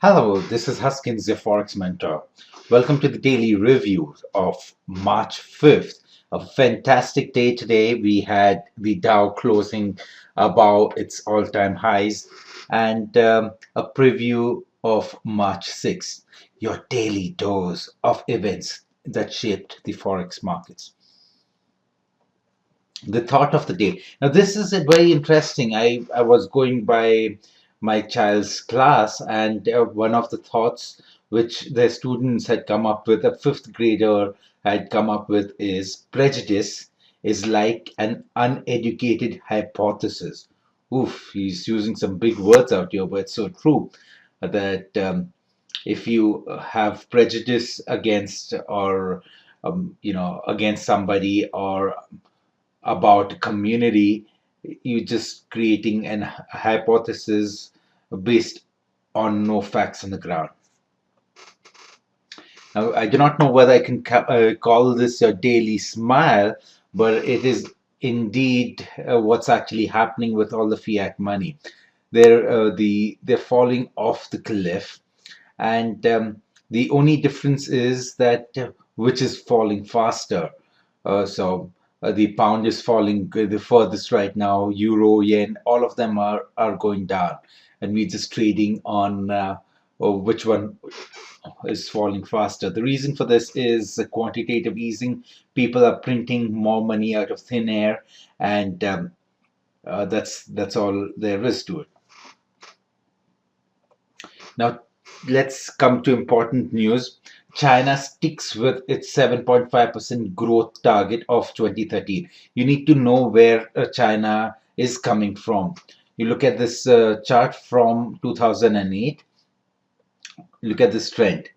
Hello, this is Huskins, your Forex mentor. Welcome to the daily review of March 5th. A fantastic day today. We had the Dow closing above its all-time highs and a preview of March 6th, your daily dose of events that shaped the Forex markets. The thought of the day. Now, this is very interesting. I was going by my child's class, and one of the thoughts which the students had come up with, a fifth grader had come up with, is prejudice is like an uneducated hypothesis. Oof, he's using some big words out here, but it's so true that if you have prejudice against or against somebody or about community, you just creating an hypothesis based on no facts on the ground. Now, I do not know whether I can call this your daily smile, but it is indeed what's actually happening with all the fiat money. They're falling off the cliff, and the only difference is that which is falling faster. The pound is falling the furthest right now. Euro, yen, all of them are going down, and we're just trading on which one is falling faster. The reason for this is quantitative easing. People are printing more money out of thin air, and that's all there is to it. Now, let's come to important news. China sticks with its 7.5% growth target of 2013. You need to know where China is coming from. You look at this chart from 2008. Look at this trend.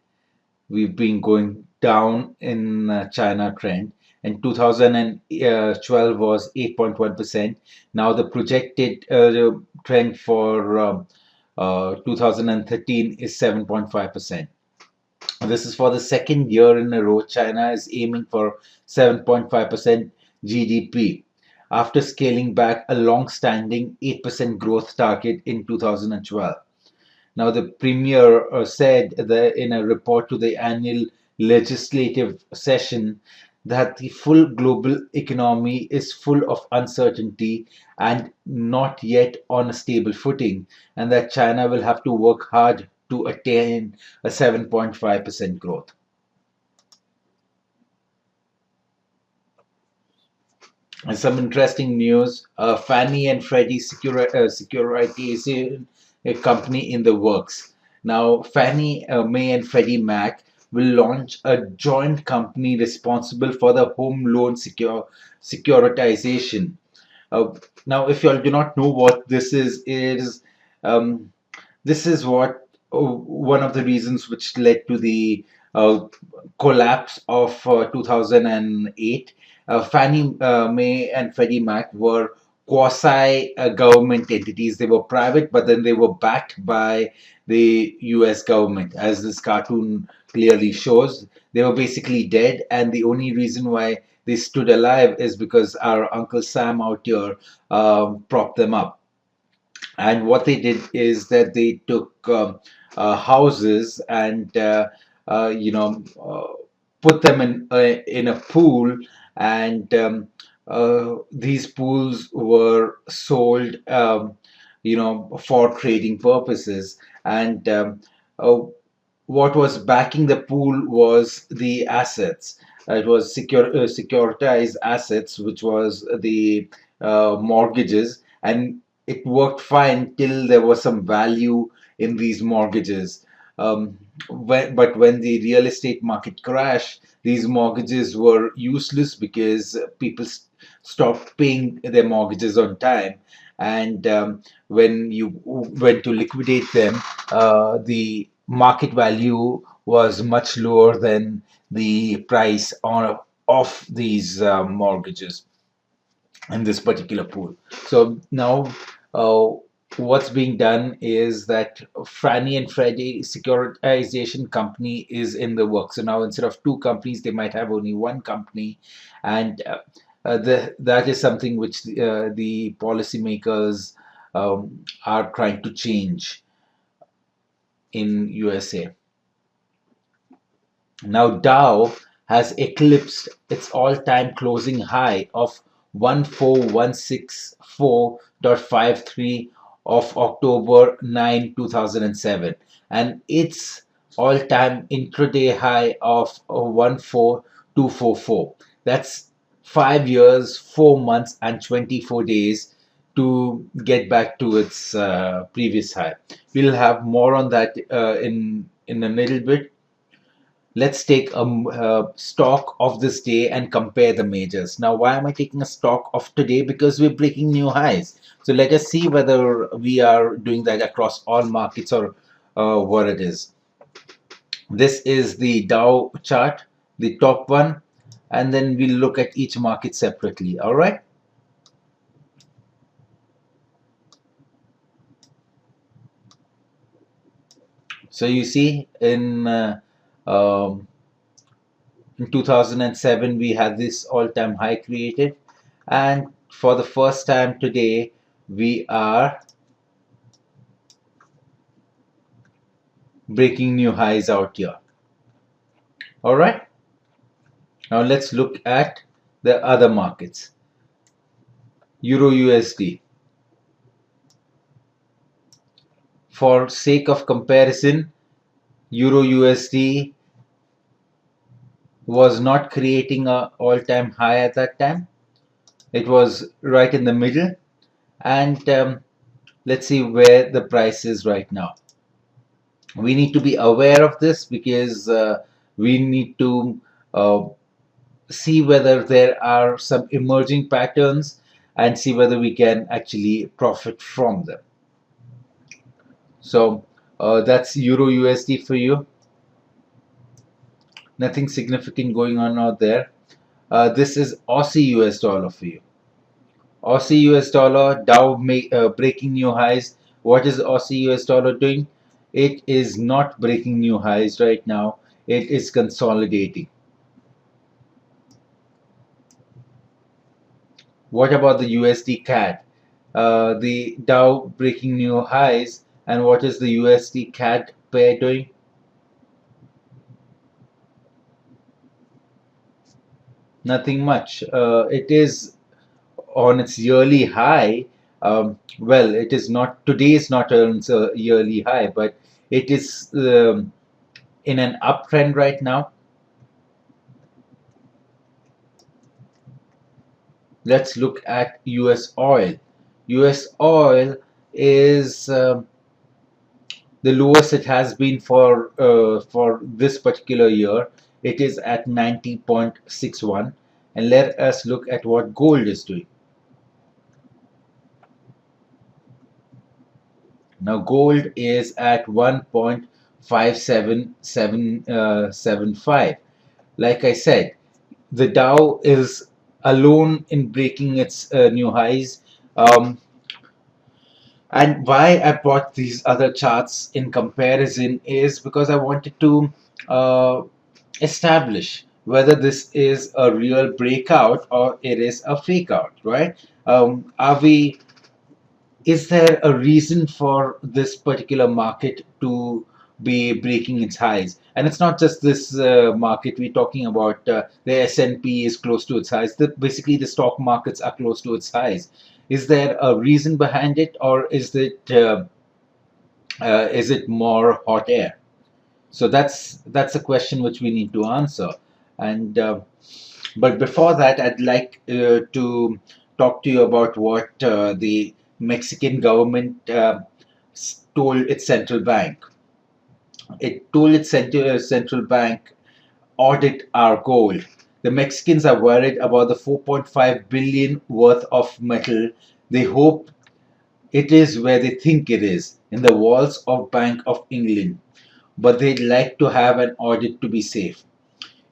We've been going down in China trend, and 2012 was 8.1%. Now the projected trend for 2013 is 7.5%. This is for the second year in a row. China is aiming for 7.5% GDP after scaling back a long-standing 8% growth target in 2012. Now, the premier said that in a report to the annual legislative session that the full global economy is full of uncertainty and not yet on a stable footing, and that China will have to work hard to attain a 7.5% growth. And some interesting news, Fannie and Freddie securitization, a company in the works. Now, Fannie Mae and Freddie Mac will launch a joint company responsible for the home loan securitization. Uh, Now, if you all do not know what this is um, this is what one of the reasons which led to the collapse of 2008. Fannie Mae and Freddie Mac were quasi government entities. They were private, but then they were backed by the US government, as this cartoon clearly shows. They were basically dead, and the only reason why they stood alive is because our Uncle Sam out here propped them up. And what they did is that they took houses and put them in a pool, and these pools were sold for trading purposes. And what was backing the pool was the assets. It was securitized assets, which was the mortgages, and it worked fine till there was some value in these mortgages. But when the real estate market crashed, these mortgages were useless because people stopped paying their mortgages on time. And when you went to liquidate them, the market value was much lower than the price of these mortgages in this particular pool. So now what's being done is that Fannie and Freddie securitization company is in the works. So now instead of two companies, they might have only one company, and that is something which the policymakers are trying to change. in USA. Now Dow has eclipsed its all-time closing high of 14164.53 of October 9, 2007, and its all-time intraday high of 14244. That's 5 years, 4 months, and 24 days to get back to its previous high. We'll have more on that in a little bit. Let's take a stock of this day and compare the majors. Now, why am I taking a stock of today? Because we're breaking new highs. So let us see whether we are doing that across all markets or what it is. This is the Dow chart, the top one, and then we'll look at each market separately. All right. So you see um, in 2007, we had this all-time high created, and for the first time today, we are breaking new highs out here. All right. Now let's look at the other markets. Euro USD. For sake of comparison, Euro USD was not creating a all-time high at that time. It was right in the middle, and let's see where the price is right now. We need to be aware of this because we need to uh, see whether there are some emerging patterns and see whether we can actually profit from them. So that's Euro USD for you. Nothing significant going on out there. This is Aussie US dollar for you. Aussie US dollar, Dow breaking new highs. What is Aussie US dollar doing? It is not breaking new highs right now. It is consolidating. What about the USD CAD? The Dow breaking new highs, and what is the USD CAD pair doing? Nothing much. It is on its yearly high. Well, it is not, today is not on its yearly high, but it is in an uptrend right now. Let's look at US oil. US oil is the lowest it has been for this particular year. It is at 90.61. And let us look at what gold is doing. Now gold is at 1.57775. Like I said, the Dow is alone in breaking its new highs. And why I brought these other charts in comparison is because I wanted to uh, establish whether this is a real breakout or it is a fake out, right? Are we Is there a reason for this particular market to be breaking its highs? And it's not just this market. We're talking about the S&P is close to its highs. Basically, the stock markets are close to its highs. Is there a reason behind it, or is it more hot air? So that's a question which we need to answer. And but before that, I'd like to talk to you about what the Mexican government told its central bank. It told its central bank, audit our gold. The Mexicans are worried about the 4.5 billion worth of metal. They hope it is where they think it is, in the vaults of Bank of England. But they'd like to have an audit to be safe.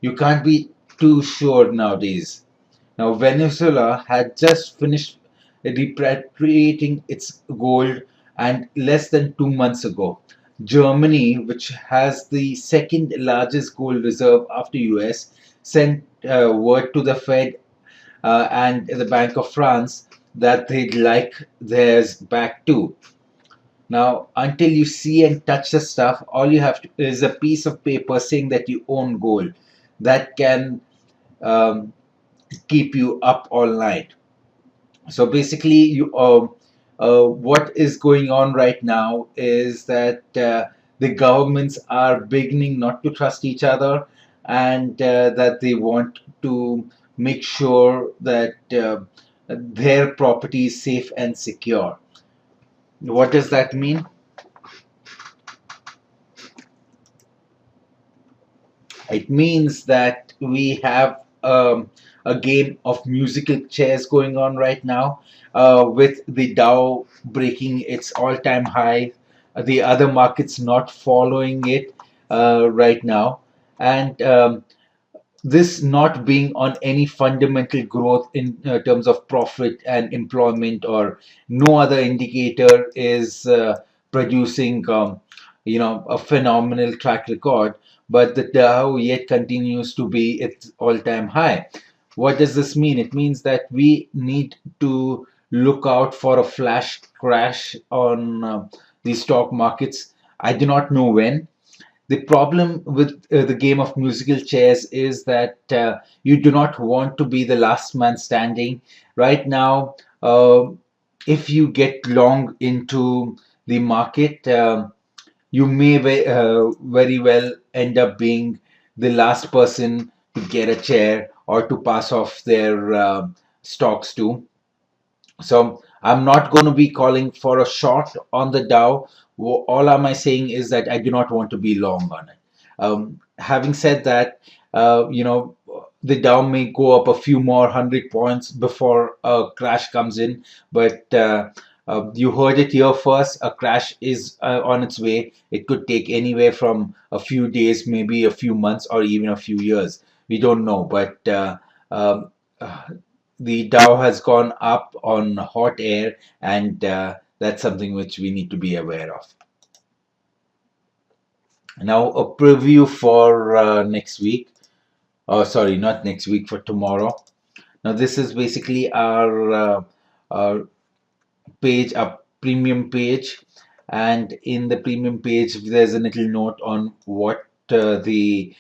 You can't be too sure nowadays. Now, Venezuela had just finished repatriating its gold, and less than 2 months ago, Germany, which has the second largest gold reserve after US, sent word to the Fed and the Bank of France that they'd like theirs back too. Now, until you see and touch the stuff, all you have to, is a piece of paper saying that you own gold. That can um, keep you up all night. So basically, what is going on right now is that the governments are beginning not to trust each other, and that they want to make sure that their property is safe and secure. What does that mean? It means that we have a game of musical chairs going on right now, with the Dow breaking its all-time high, the other markets not following it right now, and this not being on any fundamental growth in terms of profit and employment, or no other indicator is producing a phenomenal track record, but the Dow yet continues to be its all-time high. What does this mean? It means that we need to look out for a flash crash on the stock markets. I do not know when. The problem with the game of musical chairs is that you do not want to be the last man standing. Right now, if you get long into the market, you may very well end up being the last person to get a chair or to pass off their stocks to. So I'm not going to be calling for a short on the Dow. All am I saying is that I do not want to be long on it. Having said that, the Dow may go up a few more 100 points before a crash comes in, but you heard it here first. A crash is on its way. It could take anywhere from a few days, maybe a few months, or even a few years. We don't know, but um, the Dow has gone up on hot air, and that's something which we need to be aware of. Now, a preview for next week. Oh, sorry, not next week, for tomorrow. Now, this is basically our page, a premium page, and in the premium page there's a little note on what the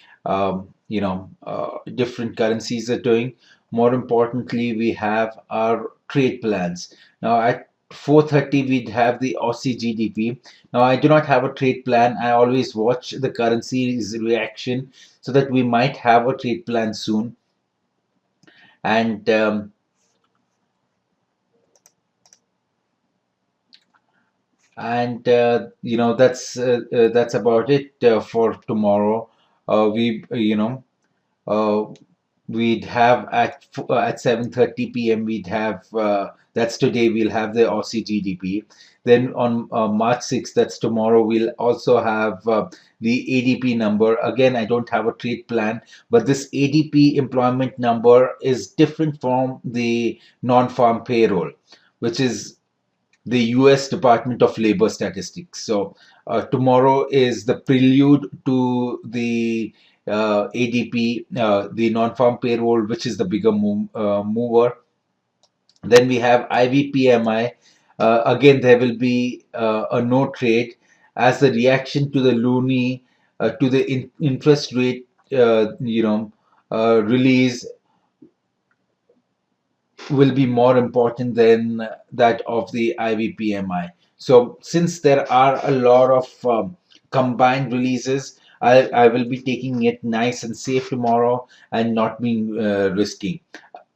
different currencies are doing. More importantly, we have our trade plans. Now at 4:30 we'd have the Aussie GDP. Now I do not have a trade plan. I always watch the currency's reaction, so that we might have a trade plan soon. And that's about it for tomorrow. We uh, we'd have at 7:30 p.m. we'd have that's today, we'll have the Aussie GDP. Then on March 6th, that's tomorrow, we'll also have the ADP number. Again, I don't have a trade plan, but this ADP employment number is different from the non-farm payroll, which is the US Department of Labor statistics. So tomorrow is the prelude to the ADP, the non-farm payroll, which is the bigger mover. Then we have IVPMI. Again, there will be a no trade as the reaction to the loony, to the interest rate, release will be more important than that of the IVPMI. So since there are a lot of combined releases, I will be taking it nice and safe tomorrow and not being risky.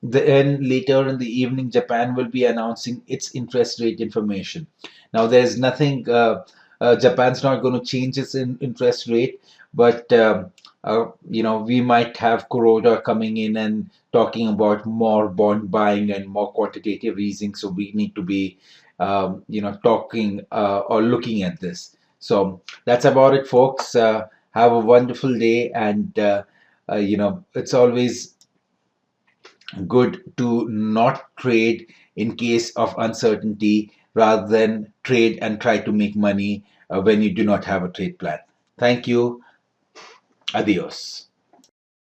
Then later in the evening, Japan will be announcing its interest rate information. Now, there's nothing, Japan's not going to change its interest rate, but we might have Kuroda coming in and talking about more bond buying and more quantitative easing. So we need to be, talking or looking at this. So that's about it, folks. Have a wonderful day, and it's always good to not trade in case of uncertainty, rather than trade and try to make money when you do not have a trade plan. Thank you. Adios.